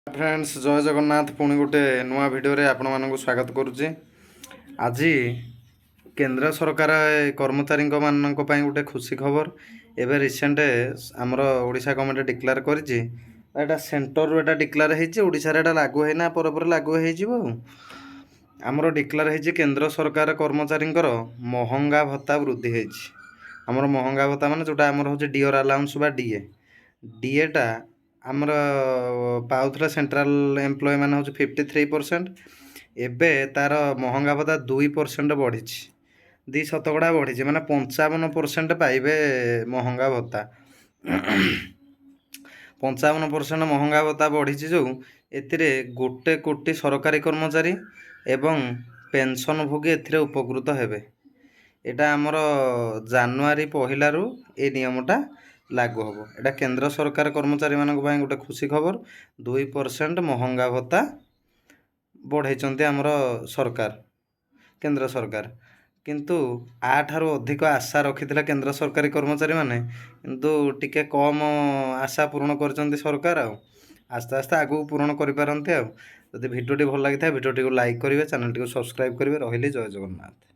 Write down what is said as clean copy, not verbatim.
Friends जय जगन्नाथ पुणी गोटे नुआ भिडियो रे आपण मानक स्वागत करुच्ची। आज केंद्र सरकार कर्मचारी मानक पई गोटे खुशी खबर एवं रिसेंट आमर ओडिशा गवर्नमेंट डिक्लेयर करिछि। एटा सेंटर रो एटा डिक्लेयर हेछि, ओडिशा रे एटा लागू हेना पर लागू हे जिवो। आमर डिक्लेयर हेछि केंद्र सरकार कर्मचारी महंगा भत्ता वृद्धि हेछि। आमर महंगा भत्ता माने जोटा आमर होछि डियर अलाउंस बा डीए डीएटा आमर पाउथला सेंट्रल एम्प्लॉय मान हूँ 53%। एबे तार महंगा भत्ता 2% बढ़ी 2% बढ़ी माने 55% पाइबे महंगा भत्ता। 55% महंगा भत्ता बढ़ी जो एथिरे 1 कोटी सरकारी कर्मचारी एवं पेंशन भोगी एथिरे उपकृत हेबे। एटा आमर जानुआरी 1 रु ए नियमटा लागू हम। एटा केंद्र सरकार कर्मचारी मानक पई गोटे खुशी खबर। 2% महंगा भत्ता बढ़ाई आमर सरकार केंद्र सरकार, किंतु आठारू अधिक आशा रखी केंद्र सरकारी कर्मचारी माने, किंतु टिके कम आशा पूर्ण कर सरकार। आस्ते आस्ते आगू पूर्ण करें। जदि भिडियोटी भल लगी भिडियोटी को लाइक करेंगे, चैनल टी सब्सक्राइब करेंगे। रही जय जगन्नाथ।